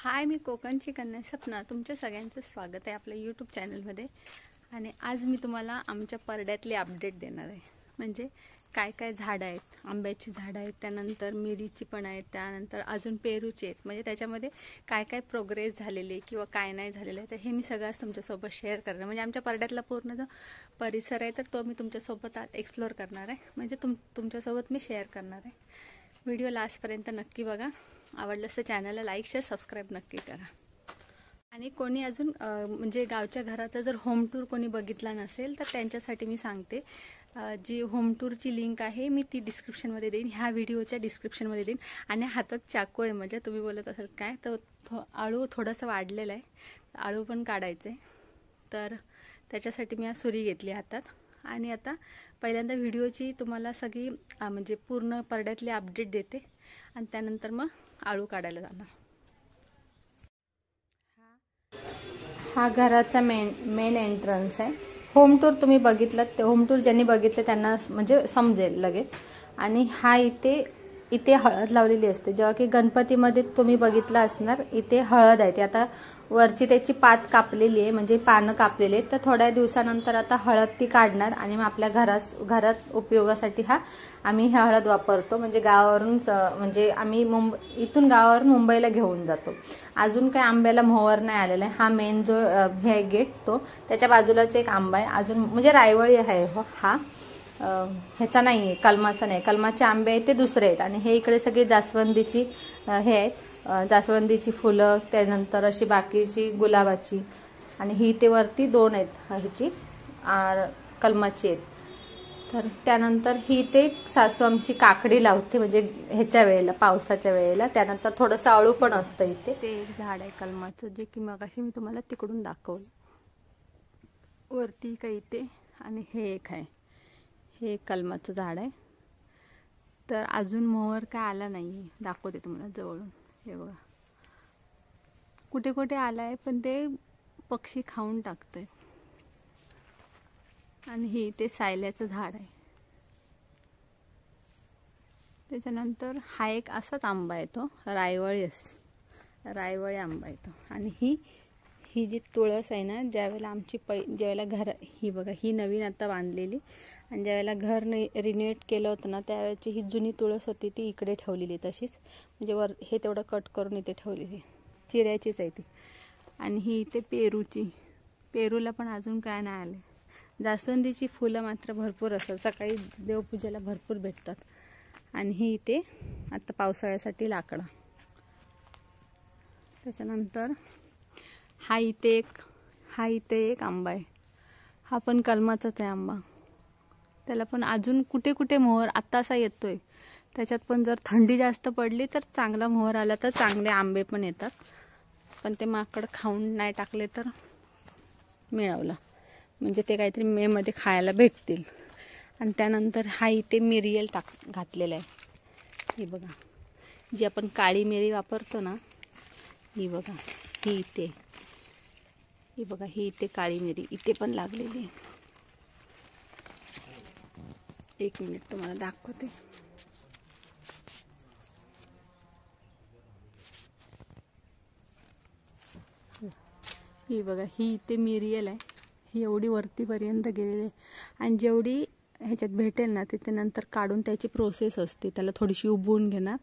हाय, मी कोकणची कन्या सपना. तुमच्या सगळ्यांचं स्वागत आहे आपल्या यूट्यूब चॅनलमध्ये. आणि आज मी तुम्हाला आमच्या परड्यातले अपडेट देणार आहे. म्हणजे काय काय झाडं आहेत. आंब्याची झाडं आहेत, त्यानंतर मिरीची पण आहेत, त्यानंतर अजून पेरूची आहेत. म्हणजे त्याच्यामध्ये काय काय प्रोग्रेस झालेली किंवा काय नाही झालेलं आहे, तर हे मी सगळं आज तुमच्यासोबत शेअर करणार. म्हणजे आमच्या परड्यातला पूर्ण जो परिसर आहे तर तो मी तुमच्यासोबत आज एक्सप्लोअर करणार आहे. म्हणजे तुमच्यासोबत मी शेअर करणार आहे. व्हिडिओ लास्टपर्यंत नक्की बघा. आवडलंच तर चॅनलला लाईक शेअर सबस्क्राईब नक्की करा. आणि कोणी अजून म्हणजे गावच्या घराचा जर होम टूर कोणी बघितला नसेल तर त्यांच्यासाठी मी सांगते. जी होम टूरची लिंक आहे मी ती डिस्क्रिप्शनमध्ये देईन, ह्या व्हिडिओच्या डिस्क्रिप्शनमध्ये देईन. आणि हातात चाकू आहे, म्हणजे तुम्ही बोलत असाल काय, तर आळू थोडंसं वाढलेलं आहे, आळू पण काढायचं आहे. तर त्याच्यासाठी मी आज सुरी घेतली हातात. आणि आता पहिल्यांदा व्हिडिओची तुम्हाला सगळी म्हणजे पूर्ण परड्यातले अपडेट देते आणि त्यानंतर मग आळू काढायला जाणार. हा घराचा मेन एंट्रन्स आहे. होम टूर तुम्ही बघितलं, ते होम टूर ज्यांनी बघितलं त्यांना म्हणजे समजेल लगेच. आणि हा इथे हळद लावलेली असते. जेव्हा की गणपतीमध्ये तुम्ही बघितलं असणार, इथे हळद आहे. ते आता वरची त्याची पात कापलेली आहे, म्हणजे पानं कापलेली आहेत. तर थोड्या दिवसानंतर आता हळद ती काढणार आणि मग आपल्या घरात उपयोगासाठी आम्ही ही हळद वापरतो. म्हणजे गावावरून म्हणजे आम्ही इथून गावावरून मुंबईला घेऊन जातो. अजून काही आंब्याला मोहर नाही आलेला आहे. हा मेन जो हे गेट, तो त्याच्या बाजूलाच एक आंबा आहे अजून, म्हणजे रायवळी आहे हा. ह्याचा नाही आहे, कलमाचा नाही. कलमाचे आंबे आहेत ते दुसरे आहेत. आणि हे इकडे सगळी जास्वंदीची हे आहेत, जास्वंदीची फुलं, त्यानंतर अशी बाकीची गुलाबाची. आणि ही ते वरती दोन आहेत ह्याची कलमाची आहेत. तर त्यानंतर ही ते सासू आमची काकडी लावते, म्हणजे ह्याच्या वेळेला, पावसाच्या वेळेला. त्यानंतर थोडंसं आळू पण असतं इथे. ते एक झाड आहे कलमाचं, जे की मगाशी मी तुम्हाला तिकडून दाखवलं वरती काही इथे. आणि हे एक आहे, हे कलमाचं झाड आहे. तर अजून मोहर काय आला नाही, दाखवते तुम्हाला जवळून. हे बघा कुठे कुठे आला आहे, पण ते पक्षी खाऊन टाकतंय. आणि हे ते सायल्याचं झाड आहे. त्याच्यानंतर हा एक असाच आंबा आहे, तो रायवळी रायवळी आंबा आहे तो. आणि ही जी तुळस आहे ना, ज्यावेळेला आमची ज्यावेळेला घर, ही बघा, ही नवीन आता बांधलेली. आणि ज्यावेळेला घर रिनोव्हेट केलं होतं ना, त्यावेळेची ही जुनी तुळस होती, ती इकडे ठेवलेली तशीच. म्हणजे हे तेवढं कट करून इथे ठेवलेली, चिऱ्याचीच आहे ती. आणि ही इथे पेरूला पण अजून काय नाही आले. जास्वंदीची फुलं मात्र भरपूर असतात, सकाळी देवपूजेला भरपूर भेटतात. आणि ही इथे आता पावसाळ्यासाठी लाकडं. त्याच्यानंतर हा इथे एक आंबा आहे. हा पण कलमाचाच आहे आंबा. त्याला पण अजून कुठे कुठे मोहर आत्ता असा येतोय. त्याच्यात पण जर थंडी जास्त पडली तर चांगला मोहर आला तर चांगले आंबे पण येतात. पण ते माकड खाऊन नाही टाकले तर मिळवलं, म्हणजे ते काहीतरी मेमध्ये खायला भेटतील. आणि त्यानंतर हा इथे मिरियल घातलेला आहे. ही बघा, जी आपण काळी मिरी वापरतो ना, ही बघा, ही बघा, ही इथे काळी मिरी इथे पण लागलेली आहे. एक मिनिट तुम्हाला दाखवते. ही बघा, ही इथे मिरियल आहे. ही एवढी वरतीपर्यंत गेलेली आहे. आणि जेवढी ह्याच्यात भेटेल ना, तिथे नंतर काढून त्याची प्रोसेस असते. त्याला थोडीशी उबवून घेणार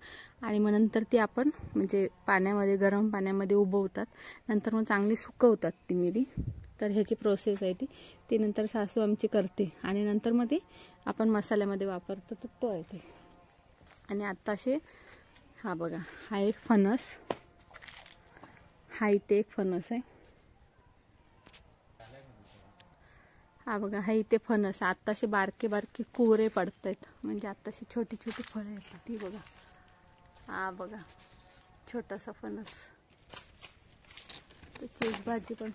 आणि मग नंतर ती आपण म्हणजे पाण्यामध्ये, गरम पाण्यामध्ये उबवतात. नंतर मग चांगली सुकवतात ती मिरी. तर ह्याची प्रोसेस आहे ती नंतर सासू आमची करते. आणि नंतर मग ती आपण मसाल्यामध्ये वापरतो, तर तो आहे ते. आणि आत्ताशे हा बघा, हा एक फणस, हा इथे एक फणस आहे. हा बघा, हा इथे फणस. आत्ताशे बारके बारके कोरे पडत आहेत, म्हणजे आत्ताशी छोटी छोटी फळं येतात. ती बघा, हा बघा, छोटासा फणस. त्याची भाजी पण.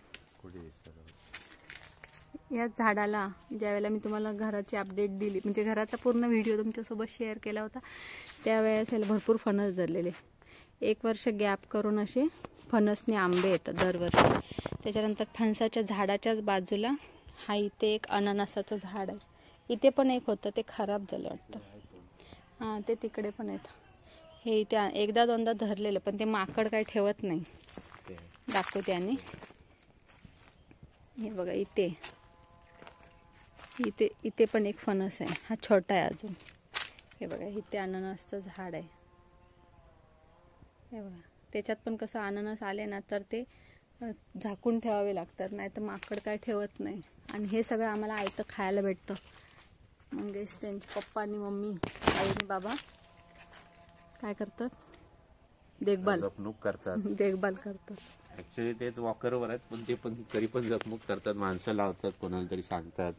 या झाडाला ज्यावेळेला मी तुम्हाला घराची अपडेट दिली, म्हणजे घराचा पूर्ण व्हिडिओ तुमच्यासोबत शेअर केला होता, त्यावेळेस याला भरपूर फणस धरलेले. 1 वर्ष गॅप करून असे फणसने आंबे येतात दरवर्षी. त्याच्यानंतर फणसाच्या झाडाच्याच बाजूला हा इथे एक अननसाचं झाड आहे. इथे पण एक होतं, ते खराब झालं वाटतं. हां, ते तिकडे पण आहेत. हे इथे एकदा दोनदा धरलेलं, पण ते माकड काय ठेवत नाही. दाखवते. आणि हे बघा इथे इथे इथे पण एक फणस आहे. हा छोटा आहे अजून. हे बघा इथे अननसचं झाड आहे. हे बघा त्याच्यात पण कसं अननस आले ना तर ते झाकून ठेवावे लागतात, नाही तर माकड काय ठेवत नाही. आणि हे सगळं आम्हाला आयतं खायला भेटतं. मंगेश त्यांचे पप्पा आणि मम्मी, आई आणि बाबा काय करतात, जपणूक करतात. देखभाल करतात. ऍक्च्युली तेच वॉकरवर आहेत, पण ते पण तरी पण जपणूक करतात. माणसं लावतात, कोणाला तरी सांगतात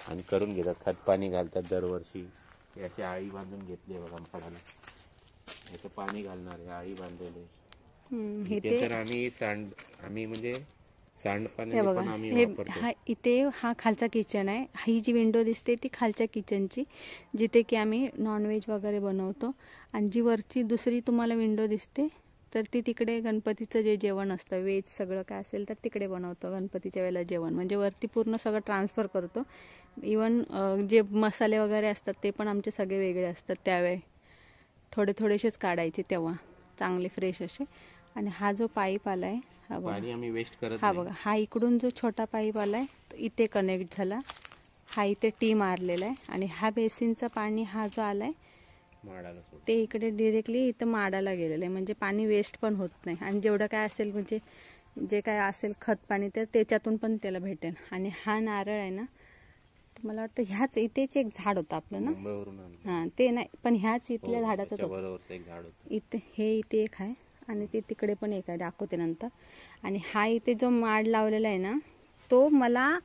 आणि करून घेतात. खत पाणी घालतात दरवर्षी. हे अशी आळी बांधून घेतली बघा फळाला. याचं पाणी घालणार आहे, आळी बांधलेली. तर आम्ही म्हणजे सांडपाणी पण आम्ही वापरतो. इथे हा खालचा किचन आहे. ही जी विंडो दिसते ती खालच्या किचनची, जिथे की आम्ही नॉनव्हेज वगैरे बनवतो. आणि जी वरची दुसरी तुम्हाला विंडो दिसते तर ती तिकडे गणपतीचं जे जेवण असतं, व्हेज सगळं काय असेल तर तिकडे बनवतो गणपतीच्या वेळेला जेवण. म्हणजे वरती पूर्ण सगळं ट्रान्सफर करतो. इवन जे मसाले वगैरे असतात ते पण आमचे सगळे वेगळे असतात. त्यावेळी थोडेसेच काढायचे तेव्हा, चांगले फ्रेश असे. आणि हा जो पाईप आलाय, हा बघा, हा इकडून जो छोटा पाईप आलाय इथे कनेक्ट झाला. हा इथे टी मारलेला आहे. आणि हा बेसिनचं पाणी हा जो आलाय ते इकडे डिरेक्टली इथं माडाला गेलेलं आहे. म्हणजे पाणी वेस्ट पण होत नाही. आणि जेवढं काय असेल, म्हणजे जे काय असेल खत पाणी, तर त्याच्यातून पण त्याला भेटेल. आणि हा नारळ आहे ना, मला वाटतं ह्याच इथेच एक झाड होतं आपलं ना. हा ते नाही, पण ह्याच इथल्या झाडाचं इथे, हे इथे एक आहे आणि ते तिकडे पण एक आहे, दाखवते नंतर. आणि हा इथे जो माड लावलेला आहे ना, तो मला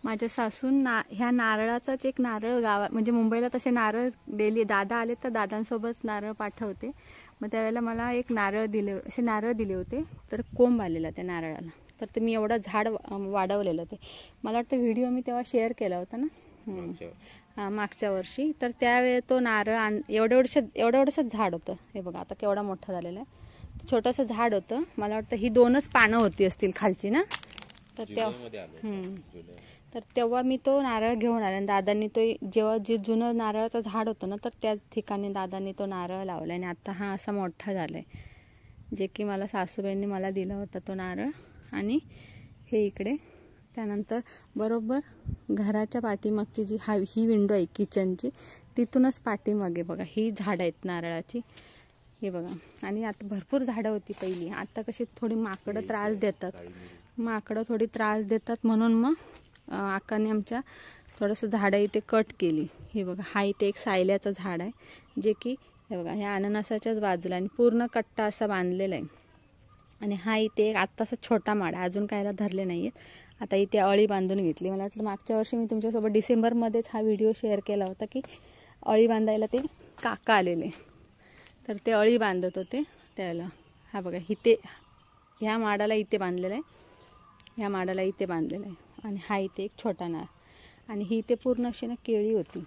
माझ्या सासून ह्या नारळाचाच एक नारळ गावात, म्हणजे मुंबईला तसे नारळ डेली दादा आले तर दादांसोबत नारळ पाठवते. मग त्यावेळेला मला एक नारळ दिले होते. तर कोंब आलेला त्या नारळाला. तर ते मी एवढं झाड वाढवलेलं. ते मला वाटतं व्हिडिओ मी तेव्हा शेअर केला होता ना, मागच्या वर्षी. तर त्यावेळी तो नारळ एवढंसं झाड होतं. हे बघा आता केवढा मोठा झालेला आहे. छोटंसं झाड होतं. मला वाटतं ही 2च पानं होती असतील खालची ना. तर तेव्हा मी तो नारळ घेऊन आले. आणि दादांनी तो जेव्हा जे जुनं नारळाचं झाड होतं ना, तर त्या ठिकाणी दादांनी तो नारळ लावला. आणि आता हा असा मोठा झालाय, जे की मला सासूबाईंनी मला दिला होता तो नारळ. आणि हे इकडे त्यानंतर बरोबर घराच्या पाठीमागची जी ही विंडो आहे किचनची, तिथूनच पाठीमागे बघा ही झाडं आहेत नारळाची. हे बघा. आणि आता भरपूर झाडं होती पहिली. आता कशी थोडी माकडं त्रास देतात, म्हणून मग आकाने आमच्या थोडंसं झाडं इथे कट केली. हे बघा, हा इथे एक सायल्याचं झाड आहे, जे की हे बघा ह्या अननसाच्याच बाजूला आणि पूर्ण कट्टा असा बांधलेला आहे. आणि हा इथे एक आत्ताचा छोटा माड आहे, अजून कायला धरले नाहीयेत. आता इथे अळी बांधून घेतली. मला वाटलं मागच्या वर्षी मी तुमच्यासोबत डिसेंबरमध्येच हा व्हिडिओ शेअर केला होता की अळी बांधायला ते काका आलेले, तर ते अळी बांधत होते त्याला. हा बघा इथे ह्या माडाला इथे बांधलेला आहे, आणि हा इथे एक छोटा नारळ. आणि ही इथे पूर्ण अशी ना केळी होती.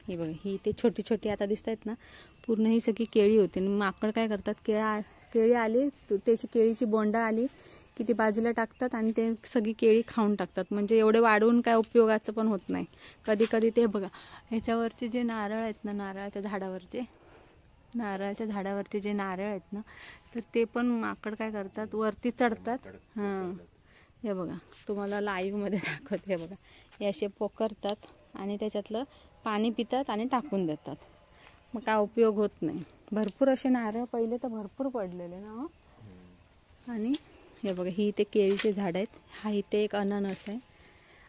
ही बघा, ही इथे छोटी छोटी आता दिसत आहेत ना, पूर्ण ही सगळी केळी होती. आणि माकड काय करतात, केळी आली, त्याची केळीची बोंडा आली की ती बाजूला टाकतात आणि ते सगळी केळी खाऊन टाकतात. म्हणजे एवढे वाढवून काय उपयोगाचं पण होत नाही. कधी कधी ते बघा ह्याच्यावरचे जे नारळ आहेत ना, नारळाच्या झाडावरचे जे नारळ आहेत ना, तर ते पण माकड काय करतात, वरती चढतात. हां, हे बघा तुम्हाला लाईव्ह मध्ये दाखवते. हे बघा, हे असे पोखरतात आणि त्याच्यातलं पाणी पितात आणि टाकून देतात. मग काय उपयोग होत नाही. भरपूर असे नारळ पहिले तर भरपूर पडलेले ना. आणि हे बघा, ही इथे केळीचे झाड आहेत. हा इथे एक अननस आहे.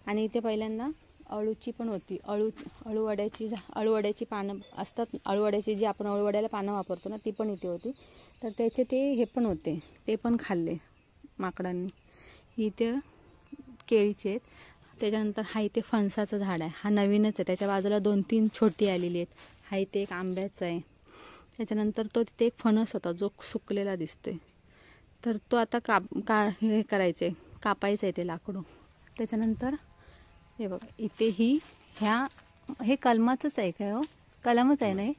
आणि इथे पहिल्यांदा अळूची पण होती. अळूवड्याची पानं असतात, अळूवड्याची जी आपण अळूवड्याला पानं वापरतो ना, ती पण इथे होती. तर त्याचे ते हे पण होते, ते पण खाल्ले माकडांनी. इथे केळीचे आहेत. त्याच्यानंतर हा इथे फणसाचं झाड आहे. हा नवीनच आहे. त्याच्या बाजूला 2-3 छोटी आलेली आहेत. हा इथे एक आंब्याचा आहे. त्याच्यानंतर तो तिथे एक फणस होता जो सुकलेला दिसतोय. तर तो आता हे करायचे, कापायचं आहे ते लाकडू. त्याच्यानंतर हे बघा इथे हे कलमाचंच आहे काय हो? कलमच आहे ना हे?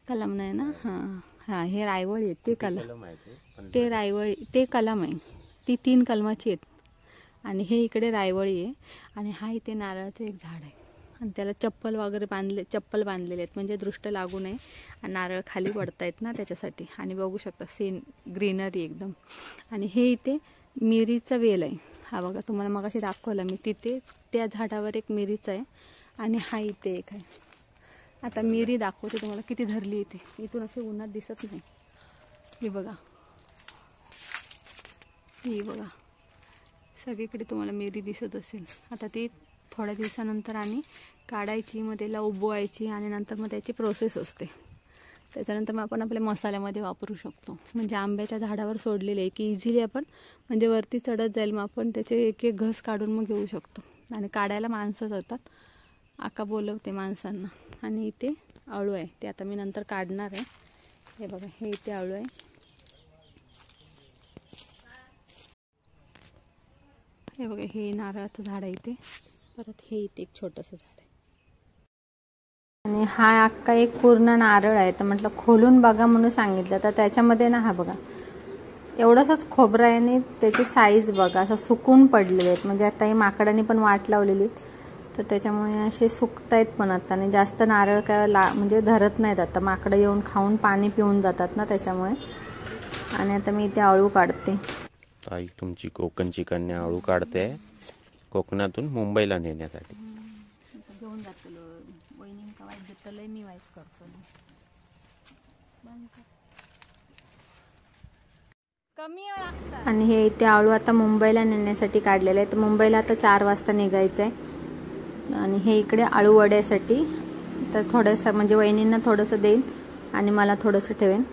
कलम नाही ना. हां, हे रायवळी आहे. ते रायवळी, ते कलम आहे. ती 3 कलमाची आहेत. आणि हे इकडे रायवळी आहे. आणि हा इथे नारळाचं एक झाड आहे. आणि त्याला चप्पल बांधलेले आहेत म्हणजे दृष्ट लागू नये आणि नारळ खाली पडतायत ना त्याच्यासाठी. आणि बघू शकता ग्रीनरी एकदम. आणि हे इथे मिरीचा वेल आहे. हा बघा, तुम्हाला मगाशी दाखवला मी. तिथे त्या झाडावर एक मिरीचा आहे आणि हा इथे एक आहे. आता मिरी दाखवते तुम्हाला किती धरली इथे. इथून असे उन्हात दिसत नाही. हे बघा, ही बघा, सगळीकडे तुम्हाला मिरी दिसत असेल. आता ती थोड्या दिवसानंतर आणि काढायची, मग त्याला उबवायची आणि नंतर मग त्याची प्रोसेस असते. त्याच्यानंतर मग आपण आपल्या मसाल्यामध्ये वापरू शकतो. म्हणजे आंब्याच्या झाडावर सोडलेले आहे की इझिली आपण म्हणजे वरती चढत जाईल, मग आपण त्याचे एक एक घस काढून मग घेऊ शकतो. आणि काढायला माणसं जातात. आका बोलवते माणसांना. आणि इथे अळू आहे, ते आता मी नंतर काढणार आहे. हे बघा, हे इथे अळू आहे. हे बघा, हे नारळाचं झाड आहे इथे. परत हे इथे एक छोटंसं झाड आहे. आणि हा अख्खा एक पूर्ण नारळ आहे. तर म्हटलं खोलून बघा म्हणून सांगितलं. तर त्याच्यामध्ये ना, हा बघा एवढंसंच खोबरं आहे आणि त्याची साईज बघा, असं सुकून पडलेले आहेत. म्हणजे आता ही माकडांनी पण वाट लावलेली, तर त्याच्यामुळे असे सुकतायत पण आता. आणि जास्त नारळ काय म्हणजे धरत नाहीत आता. माकडं येऊन खाऊन पाणी पिऊन जातात ना त्याच्यामुळे. आणि आता मी इथे अळू काढते. ताई तुमची कोकणची कन्या अळू काढते कोकणातून मुंबईला नेण्यासाठी. घेऊन जातो वहिनी का वाईट देतं, लय मी वाईट करतो. आणि हे इथे आळू आता मुंबईला नेण्यासाठी काढलेले आहे. तर मुंबईला आता 4 वाजता निघायचं आहे. आणि हे इकडे आळू वड्यासाठी. तर थोडंसं म्हणजे वहिनींना थोडंसं देईन आणि मला थोडंसं ठेवेन.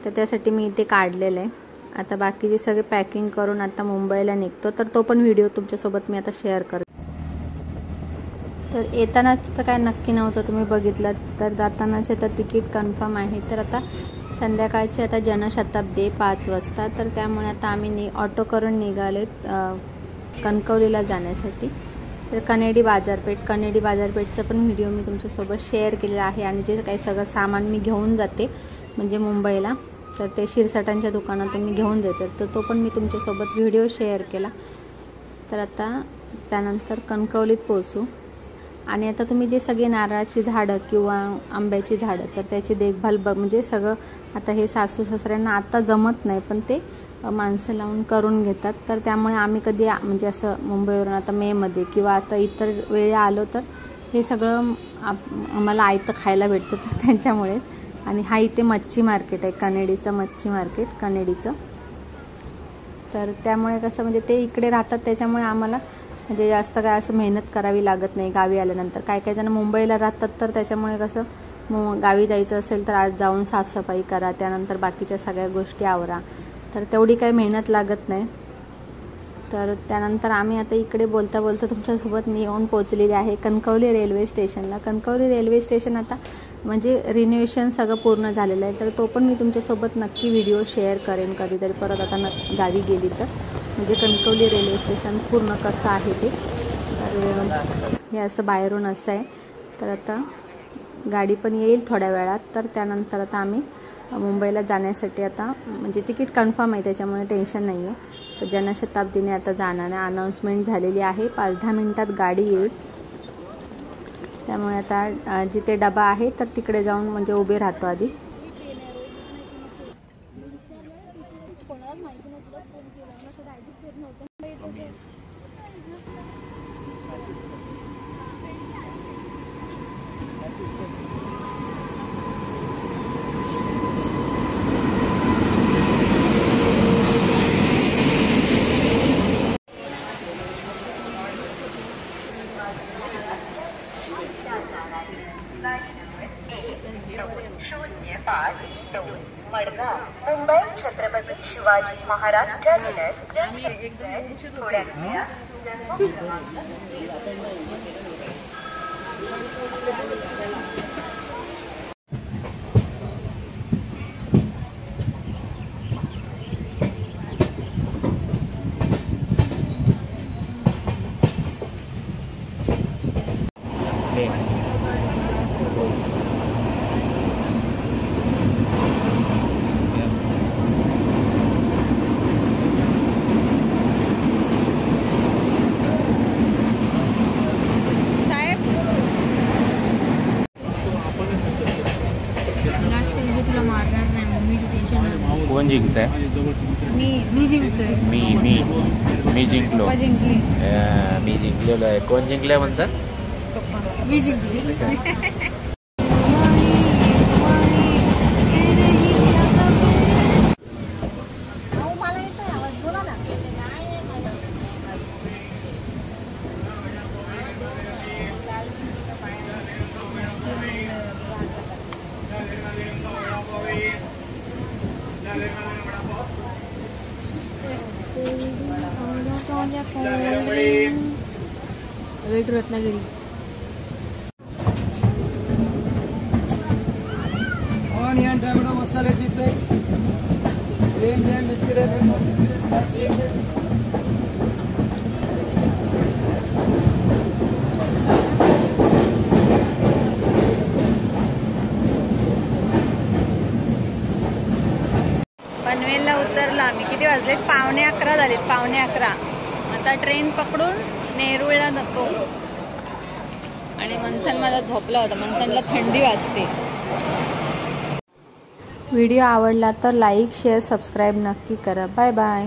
तर त्यासाठी मी इथे काढलेलं आहे. आता बाकीचे सगळे पॅकिंग करून आता मुंबईला निघतो. तर तो पण व्हिडिओ तुमच्यासोबत मी आता शेअर करते. तर येतानाचं काय नक्की नव्हतं, तुम्ही बघितलं. तर जातानाच आता तिकीट कन्फर्म आहे. तर आता संध्याकाळची आता जनशताब्दी 5 वाजता. तर त्यामुळे आता आम्ही ऑटो करून निघालेत कणकवलीला जाण्यासाठी. तर कनेडी बाजारपेठचा पण व्हिडिओ मी तुमच्यासोबत शेअर केलेला आहे. आणि जे काही सगळं सामान मी घेऊन जाते म्हणजे मुंबईला, तर ते शिरसाटांच्या दुकानातून मी घेऊन जाते. तर तो पण मी तुमच्यासोबत व्हिडिओ शेअर केला. तर आता त्यानंतर कणकवलीत पोहोचू. आणि आता तुम्ही जे सगळे नारळाची झाडं किंवा आंब्याची झाडं, तर त्याची देखभाल म्हणजे सगळं आता हे सासू सासऱ्यांना आता जमत नाही, पण ते माणसं लावून करून घेतात. तर त्यामुळे आम्ही कधी म्हणजे असं मुंबईवरून आता मेमध्ये किंवा आता इतर वेळी आलो तर हे सगळं आम्हाला आयतं खायला भेटतं. तर त्यांच्यामुळे. आणि हा इथे मच्छी मार्केट आहे, कनेडीचं मच्छी मार्केट कनेडीचं. तर त्यामुळे कसं म्हणजे ते इकडे राहतात, त्याच्यामुळे आम्हाला म्हणजे जास्त काय असं मेहनत करावी लागत नाही गावी आल्यानंतर. काही जण मुंबईला राहतात, तर त्याच्यामुळे कसं गावी जायचं असेल तर आज जाऊन साफसफाई करा, त्यानंतर बाकीच्या सगळ्या गोष्टी आवरा. तर तेवढी काही मेहनत लागत नाही. तर त्यानंतर आम्ही आता इकडे बोलता बोलता तुमच्यासोबत मी येऊन पोहोचलेली आहे कणकवली रेल्वे स्टेशनला. कणकवली रेल्वे स्टेशन आता म्हणजे रिनोव्हेशन सगळं पूर्ण झालेलं आहे. तर तो पण मी तुमच्यासोबत नक्की व्हिडिओ शेअर करेन कधीतरी परत आता गावी गेली तर. म्हणजे कणकवली रेल्वे स्टेशन पूर्ण कसं आहे ते. तर हे असं बाहेरून असं आहे. तर आता गाडी पण येईल थोड्या वेळात. तर त्यानंतर आता आम्ही मुंबईला जाण्यासाठी आता म्हणजे तिकीट कन्फर्म आहे, त्याच्यामुळे टेन्शन नाही आहे. तर जनशताब्दीने आता जाणार आहे. अनाऊन्समेंट झालेली आहे. 5-10 मिनिटात गाडी येईल. त्यामुळे आता जिथे डबा आहे तर तिकडे जाऊन म्हणजे उभे राहतो आधी. मडगाव मुंबई छत्रपती शिवाजी महाराज टर्मिनस थोड्या मी जिंकतोय. मी जिंकलो. पप्पा जिंकली. मी जिंकलेलो आहे. कोण जिंकले म्हणतात? पप्पा. मी जिंकली. वेट रत्नागिरी. ऑनियन टोमॅटो मसाला चिप्स बिस्किट पनवेलला उतरला आम्ही. किती वाजले? 11:15 झालेत. 11:15. आता ट्रेन पकडून नेरूळला जातो. आणि मंथन माझा झोपला होता. मंथनला थंडी वाजते. व्हिडिओ आवडला तर लाईक शेअर सबस्क्राईब नक्की करा. Bye bye.